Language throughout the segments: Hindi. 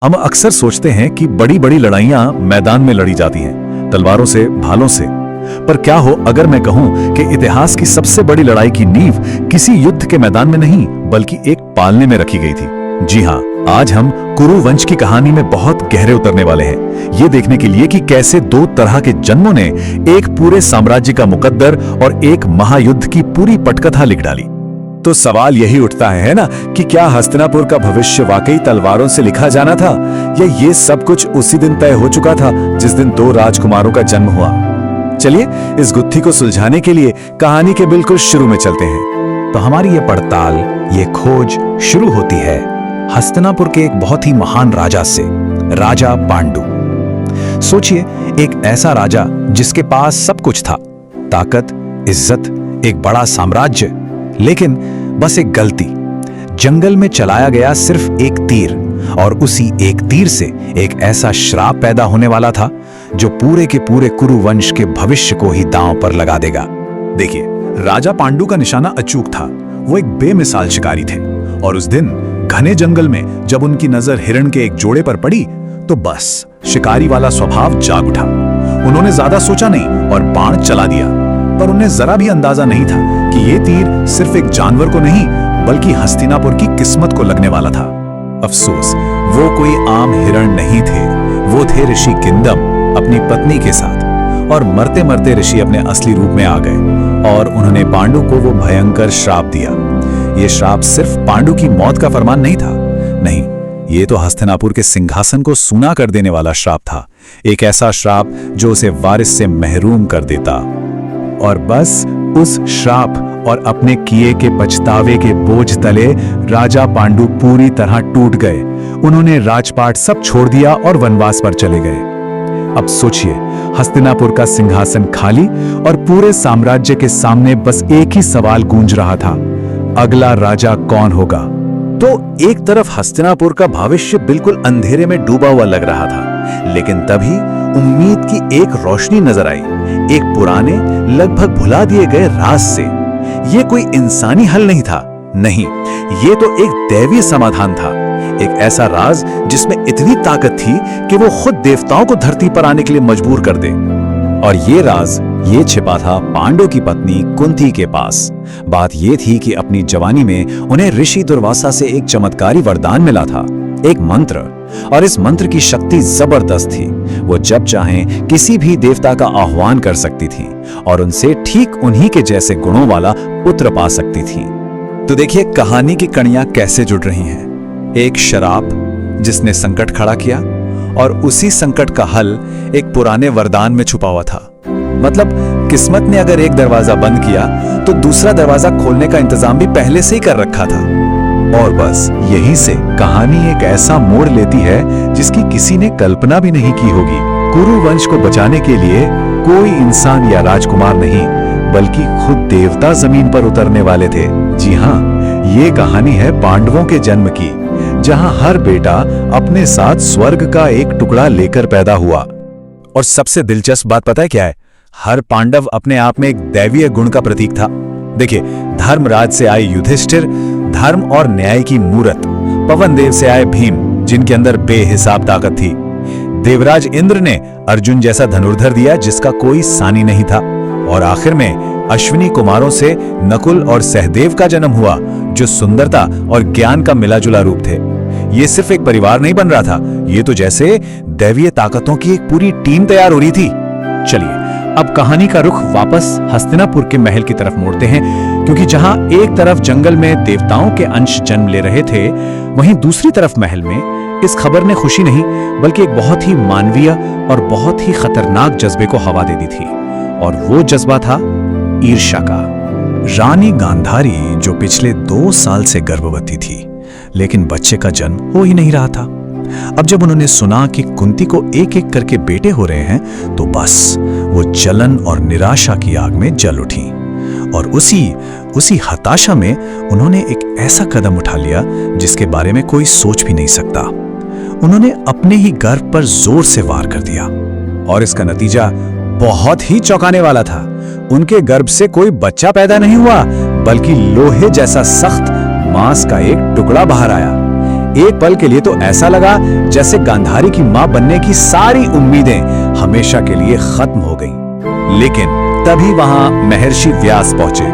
हम अक्सर सोचते हैं कि बड़ी बड़ी लड़ाइयां मैदान में लड़ी जाती हैं, तलवारों से, भालों से। पर क्या हो अगर मैं कहूं कि इतिहास की सबसे बड़ी लड़ाई की नींव किसी युद्ध के मैदान में नहीं बल्कि एक पालने में रखी गई थी। जी हां, आज हम कुरु वंश की कहानी में बहुत गहरे उतरने वाले हैं, ये देखने के लिए कि कैसे दो तरह के जन्मों ने एक पूरे साम्राज्य का मुकद्दर और एक महायुद्ध की पूरी पटकथा लिख डाली। तो सवाल यही उठता है ना कि क्या हस्तिनापुर का भविष्य वाकई तलवारों से लिखा जाना था, या ये सब कुछ उसी दिन तय हो चुका था जिस दिन दो राजकुमारों का जन्म हुआ। चलिए इस गुत्थी को सुलझाने के लिए कहानी के बिल्कुल शुरू में चलते हैं। तो हमारी ये पड़ताल, ये खोज शुरू होती है हस्तिनापुर के एक बहुत ही महान राजा से, राजा पांडु। सोचिए, एक ऐसा राजा जिसके पास सब कुछ था, ताकत, इज्जत, एक बड़ा साम्राज्य, लेकिन बस एक गलती, जंगल में चलाया गया सिर्फ एक तीर, और उसी एक तीर से एक ऐसा श्राप पैदा होने वाला था जो पूरे के पूरे कुरु वंश के भविष्य को ही दांव पर लगा देगा। देखिए, राजा पांडु का निशाना अचूक था। वो एक बेमिसाल शिकारी थे, और उस दिन घने जंगल में जब उनकी नजर हिरण के एक जोड़े पर पड़ी तो बस शिकारी वाला स्वभाव जाग उठा। उन्होंने ज्यादा सोचा नहीं और बाण चला दिया, पर उन्हें जरा भी अंदाजा नहीं था कि ये तीर सिर्फ एक जानवर को नहीं बल्कि हस्तिनापुर की किस्मत को लगने वाला था। अफसोस, वो कोई आम हिरण नहीं थे, वो थे ऋषि किंदम अपनी पत्नी के साथ। और मरते मरते ऋषि अपने असली रूप में आ गए और उन्होंने पांडु को वो भयंकर श्राप दिया। ये श्राप सिर्फ पांडु की मौत का फरमान नहीं था, नहीं, ये तो हस्तिनापुर के सिंहासन को सूना कर देने वाला श्राप था। एक ऐसा श्राप जो उसे वारिस से महरूम कर देता। और बस उस श्राप और अपने किए के पछतावे के बोझ तले राजा पांडु पूरी तरह टूट गए। उन्होंने राजपाट सब छोड़ दिया और वनवास पर चले गए। अब सोचिए, हस्तिनापुर का सिंहासन खाली और पूरे साम्राज्य के सामने बस एक ही सवाल गूंज रहा था, अगला राजा कौन होगा। तो एक तरफ हस्तिनापुर का भविष्य बिल्कुल अंधेरे में डूबा हुआ लग रहा था, लेकिन तभी उम्मीद की एक रोशनी नजर आई, एक पुराने, लगभग भुला दिए गए राज से। ये कोई इंसानी हल नहीं था, नहीं, ये तो एक दैवीय समाधान था। एक ऐसा राज जिसमें इतनी ताकत थी कि वो खुद देवताओं को धरती पर आने के लिए मजबूर कर दे। और ये राज, ये छिपा था पांडु की पत्नी कुंती के पास। बात ये थी कि अपनी जवानी में उन्हें ऋषि दुर्वासा से एक चमत्कारी वरदान मिला था, एक मंत्र, और इस मंत्र की शक्ति जबरदस्त थी। वो जब चाहें किसी भी देवता का आह्वान कर सकती थी और उनसे ठीक उन्हीं के जैसे गुणों वाला पुत्र पा सकती थी। तो देखिए कहानी की कड़ियां कैसे जुड़ रही हैं। एक शराब जिसने संकट खड़ा किया, और उसी संकट का हल एक पुराने वरदान में छुपा हुआ था। मतलब किस्मत ने अगर एक दरवाजा बंद किया तो दूसरा दरवाजा खोलने का इंतजाम भी पहले से ही कर रखा था। और बस यहीं से कहानी एक ऐसा मोड़ लेती है जिसकी किसी ने कल्पना भी नहीं की होगी। कुरु वंश को बचाने के लिए कोई इंसान या राजकुमार नहीं बल्कि खुद देवता जमीन पर उतरने वाले थे। जी हाँ, ये कहानी है पांडवों के जन्म की, जहां हर बेटा अपने साथ स्वर्ग का एक टुकड़ा लेकर पैदा हुआ। और सबसे दिलचस्प बात पता है क्या है? हर पांडव अपने आप में एक दैवीय गुण का प्रतीक था। देखिए, धर्मराज से आए युधिष्ठिर, धर्म और न्याय की मूरत। पवन देव से आए भीम, जिनके अंदर बेहिसाब ताकत थी। देवराज इंद्र ने अर्जुन जैसा धनुर्धर दिया जिसका कोई सानी नहीं था। और आखिर में अश्विनी कुमारों से नकुल और सहदेव का जन्म हुआ, जो सुंदरता और ज्ञान का मिलाजुला रूप थे। ये सिर्फ एक परिवार नहीं बन रहा था, ये तो जैसे दैवीय ताकतों की एक पूरी टीम तैयार हो रही थी। चलिए अब कहानी का रुख वापस हस्तिनापुर के महल की तरफ मोड़ते हैं, क्योंकि जहां एक तरफ जंगल में देवताओं के अंश जन्म ले रहे थे, वहीं दूसरी तरफ महल में इस खबर ने खुशी नहीं बल्कि एक बहुत ही मानवीय और बहुत ही खतरनाक जज्बे को हवा दे दी थी। और वो जज्बा था ईर्ष्या का। रानी गांधारी, जो पिछले 2 साल से गर्भवती थी, लेकिन बच्चे का जन्म हो ही नहीं रहा था। अब जब उन्होंने सुना कि कुंती को एक एक करके बेटे हो रहे हैं, तो बस वो जलन और निराशा की आग में जल उठी। और उसी हताशा में उन्होंने एक ऐसा कदम उठा लिया जिसके बारे में कोई सोच भी नहीं सकता। उन्होंने अपने ही गर्भ पर जोर से वार कर दिया, और इसका नतीजा बहुत ही चौंकाने वाला था। उनके गर्भ से कोई बच्चा पैदा नहीं हुआ, बल्कि लोहे जैसा सख्त मांस का एक टुकड़ा बाहर आया। एक पल के लिए तो ऐसा लगा जैसे गांधारी की मां बनने की सारी उम्मीदें हमेशा के लिए खत्म हो गईं। लेकिन तभी वहां महर्षि व्यास पहुंचे।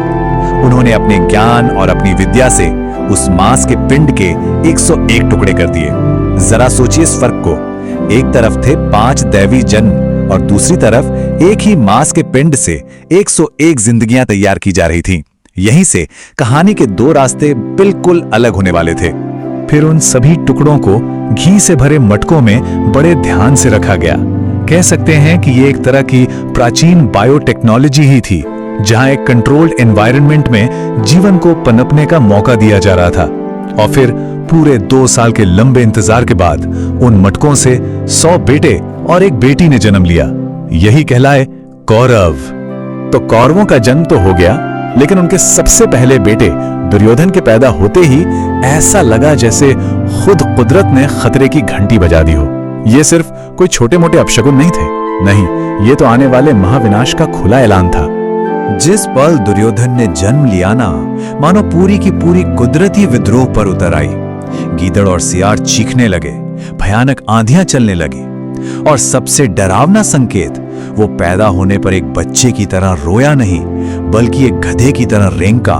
उन्होंने अपने ज्ञान और अपनी विद्या से उस मांस के पिंड के 101 टुकड़े कर दिए। जरा सोचिए इस फर्क को। एक तरफ थे 5 दैवी जन्म और दूसरी तरफ एक ही मांस के पिंड से 101 जिंदगियां तैयार की जा रही थीं। यहीं से कहानी के 2 रास्ते बिल्कुल अलग होने वाले थे। फिर उन सभी टुकड़ों को घी से भरे मटकों में बड़े ध्यान से रखा गया। कह सकते हैं कि ये एक तरह की प्राचीन बायोटेक्नोलॉजी ही थी, जहां एक कंट्रोल्ड एनवायरनमेंट में जीवन को पनपने का मौका दिया जा रहा था। और फिर पूरे 2 साल के लंबे इंतजार के बाद उन मटकों से 100 बेटे और एक बेटी ने जन्म लिया। यही कहलाए कौरव। तो कौरवों का जन्म तो हो गया, लेकिन उनके सबसे पहले बेटे दुर्योधन के पैदा होते ही ऐसा लगा जैसे खुद कुदरत ने खतरे की घंटी बजा दी हो। ये सिर्फ कोई छोटे मोटे अपशगुन नहीं थे, नहीं, ये तो आने वाले महाविनाश का खुला ऐलान था। जिस पल दुर्योधन ने जन्म लिया ना, मानो पूरी की पूरी कुदरती विद्रोह पर उतर आई। गीदड़ और सियार चीखने लगे, भयानक आंधियां चलने लगी, और सबसे डरावना संकेत, वो पैदा होने पर एक बच्चे की तरह रोया नहीं, बल्कि एक गधे की तरह रेंका।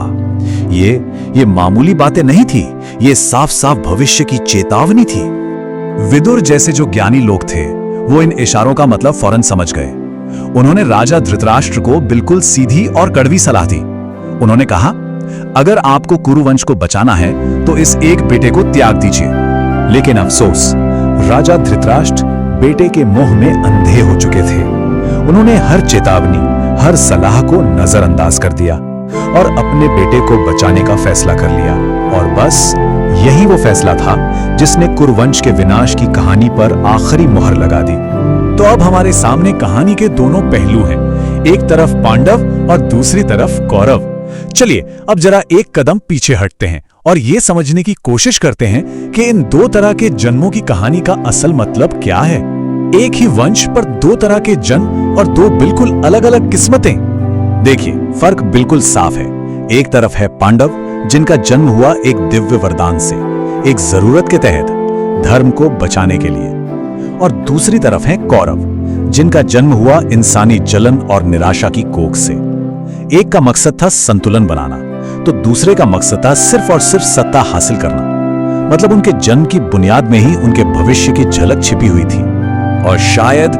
ये मामूली बातें नहीं थी, ये साफ साफ भविष्य की चेतावनी थी। विदुर जैसे जो ज्ञानी लोग थे, वो इन इशारों का मतलब फौरन समझ गए। उन्होंने राजा धृतराष्ट्र को बिल्कुल सीधी और कड़वी सलाह दी। उन्होंने कहा, अगर आपको कुरुवंश को बचाना है तो इस एक बेटे को त्याग दीजिए। लेकिन अफसोस, राजा धृतराष्ट्र बेटे के मोह में अंधे हो चुके थे। उन्होंने हर चेतावनी, हर सलाह को नजरअंदाज कर दिया और अपने बेटे को बचाने का फैसला कर लिया। और बस यही वो फैसला था जिसने कुरुवंश के विनाश की कहानी पर आखिरी मोहर लगा दी। तो अब हमारे सामने कहानी के दोनों पहलू हैं, एक तरफ पांडव और दूसरी तरफ कौरव। चलिए अब जरा एक कदम पीछे हटते हैं और ये समझने की कोशिश करते हैं कि इन 2 तरह के जन्मों की कहानी का असल मतलब क्या है। एक ही वंश पर 2 तरह के जन्म और 2 बिल्कुल अलग अलग किस्मतें। देखिए, फर्क बिल्कुल साफ है। एक तरफ है पांडव, जिनका जन्म हुआ एक दिव्य वरदान से, एक जरूरत के तहत, धर्म को बचाने के लिए। और दूसरी तरफ है कौरव, जिनका जन्म हुआ इंसानी जलन और निराशा की कोख से। एक का मकसद था संतुलन बनाना, तो दूसरे का मकसद था सिर्फ और सिर्फ सत्ता हासिल करना। मतलब उनके जन्म की बुनियाद में ही उनके भविष्य की झलक छिपी हुई थी। और शायद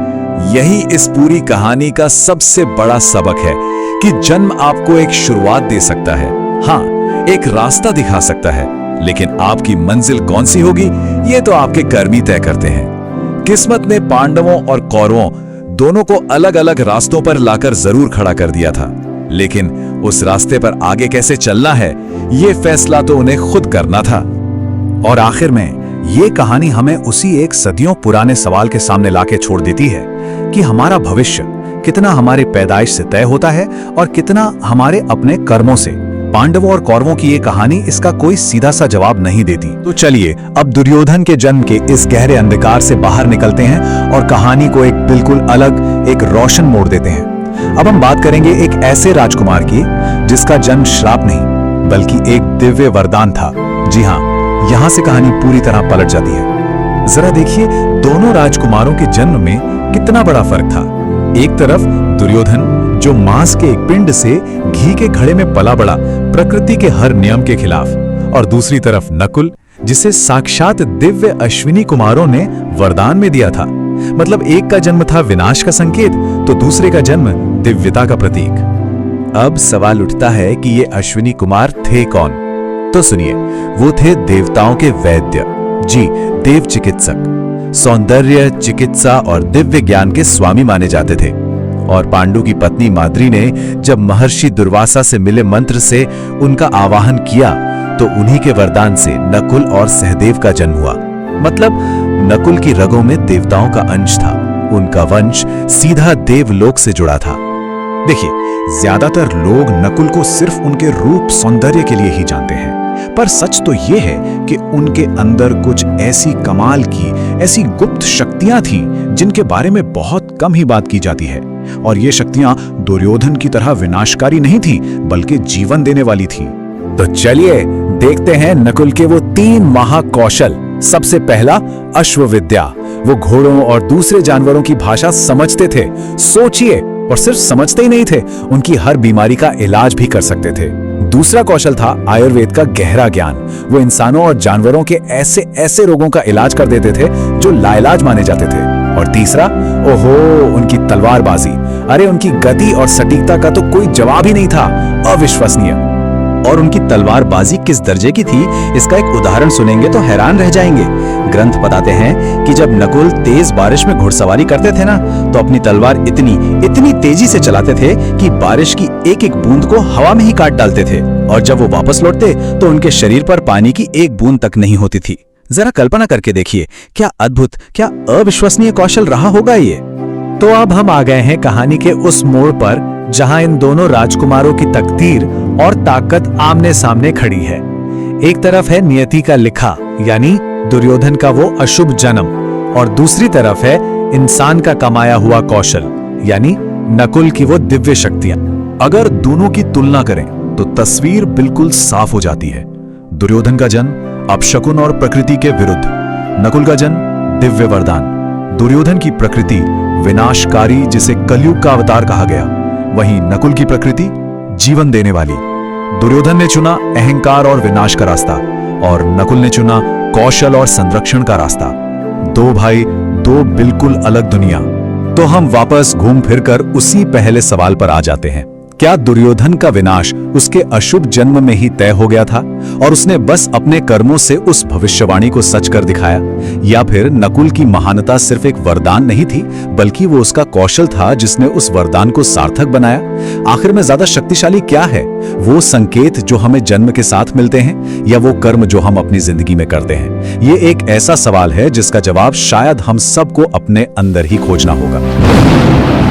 यही इस पूरी कहानी का सबसे बड़ा सबक है कि जन्म आपको एक शुरुआत दे सकता है, हाँ, एक रास्ता दिखा सकता है, लेकिन आपकी मंजिल कौन सी होगी ये तो आपके कर्म ही तय करते हैं। किस्मत ने पांडवों और कौरवों दोनों को अलग अलग रास्तों पर लाकर जरूर खड़ा कर दिया था, लेकिन उस रास्ते पर आगे कैसे चलना है ये फैसला तो उन्हें खुद करना था। और आखिर में ये कहानी हमें उसी एक सदियों पुराने सवाल के सामने लाके छोड़ देती है कि हमारा भविष्य कितना हमारे पैदाइश से तय होता है और कितना हमारे अपने कर्मों से। पांडवों और कौरवों की ये कहानी इसका कोई सीधा सा जवाब नहीं देती। तो चलिए अब दुर्योधन के जन्म के इस गहरे अंधकार से बाहर निकलते हैं और कहानी को एक बिल्कुल अलग, एक रोशन मोड़ देते हैं। अब हम बात करेंगे एक ऐसे राजकुमार की जिसका जन्म श्राप नहीं बल्कि एक दिव्य वरदान था। जी हाँ, यहाँ से कहानी पूरी तरह पलट जाती है। जरा देखिए, दोनों राजकुमारों के जन्म में कितना बड़ा फर्क था। एक तरफ दुर्योधन, जो मांस के एक पिंड से घी के घड़े में पला बड़ा, प्रकृति के हर नियम के खिलाफ, और दूसरी तरफ नकुल, जिसे साक्षात दिव्य अश्विनी कुमारों ने वरदान में दिया था। मतलब एक का जन्म था विनाश का संकेत, तो दूसरे का जन्म दिव्यता का प्रतीक। अब सवाल उठता है कि ये अश्विनी कुमार थे कौन? तो सुनिए, वो थे देवताओं के वैद्य, जी, देव चिकित्सक, सौंदर्य, चिकित्सा और दिव्य ज्ञान के स्वामी माने जाते थे। और पांडु की पत्नी माद्री ने जब महर्षि दुर्वासा से मिले मंत्र से उनका आवाहन किया तो उन्हीं के वरदान से नकुल और सहदेव का जन्म हुआ। मतलब नकुल की रगों में देवताओं का अंश था, उनका वंश सीधा देवलोक से जुड़ा था। देखिए, ज्यादातर लोग नकुल को सिर्फ उनके रूप सौंदर्य के लिए ही जानते हैं, पर सच तो यह है कि उनके अंदर कुछ ऐसी कमाल की, ऐसी गुप्त शक्तियां थीं जिनके बारे में बहुत कम ही बात की जाती है। और ये शक्तियां दुर्योधन की तरह विनाशकारी नहीं थी, बल्कि जीवन देने वाली थी। तो चलिए देखते हैं नकुल के वो 3 महाकौशल। सबसे पहला, अश्वविद्या। वो घोड़ों और दूसरे जानवरों की भाषा समझते थे। सोचिए, और सिर्फ समझते ही नहीं थे, उनकी हर बीमारी का इलाज भी कर सकते थे। दूसरा कौशल था आयुर्वेद का गहरा ज्ञान। वो इंसानों और जानवरों के ऐसे ऐसे रोगों का इलाज कर देते थे जो लाइलाज माने जाते थे। और तीसरा, ओहो, उनकी तलवारबाजी। अरे उनकी गति और सटीकता का तो कोई जवाब ही नहीं था, अविश्वसनीय। और उनकी तलवारबाजी किस दर्जे की थी, इसका एक उदाहरण सुनेंगे तो हैरान रह जाएंगे। ग्रंथ बताते हैं कि जब नकुल तेज बारिश में घुड़सवारी करते थे ना, तो अपनी तलवार इतनी तेजी से चलाते थे कि बारिश की एक एक बूंद को हवा में ही काट डालते थे। और जब वो वापस लौटते तो उनके शरीर पर पानी की एक बूंद तक नहीं होती थी। जरा कल्पना करके देखिए, क्या अद्भुत, क्या अविश्वसनीय कौशल रहा होगा ये। तो अब हम आ गए हैं कहानी के उस मोड़ पर जहां इन दोनों राजकुमारों की तकदीर और ताकत आमने सामने खड़ी है। एक तरफ है नियति का लिखा, यानी दुर्योधन का वो अशुभ जन्म, और दूसरी तरफ है इंसान का कमाया हुआ कौशल, यानी नकुल की वो दिव्य शक्तियां। अगर दोनों की तुलना करें तो तस्वीर बिल्कुल साफ हो जाती है। दुर्योधन का जन्म अपशकुन और प्रकृति के विरुद्ध, नकुल का जन्म दिव्य वरदान। दुर्योधन की प्रकृति विनाशकारी, जिसे कलयुग का अवतार कहा गया, वहीं नकुल की प्रकृति जीवन देने वाली। दुर्योधन ने चुना अहंकार और विनाश का रास्ता, और नकुल ने चुना कौशल और संरक्षण का रास्ता। दो भाई, दो बिल्कुल अलग दुनिया। तो हम वापस घूम फिरकर उसी पहले सवाल पर आ जाते हैं। क्या दुर्योधन का विनाश उसके अशुभ जन्म में ही तय हो गया था और उसने बस अपने कर्मों से उस भविष्यवाणी को सच कर दिखाया, या फिर नकुल की महानता सिर्फ एक वरदान नहीं थी, बल्कि वो उसका कौशल था जिसने उस वरदान को सार्थक बनाया? आखिर में ज्यादा शक्तिशाली क्या है, वो संकेत जो हमें जन्म के साथ मिलते हैं, या वो कर्म जो हम अपनी जिंदगी में करते हैं? ये एक ऐसा सवाल है जिसका जवाब शायद हम सबको अपने अंदर ही खोजना होगा।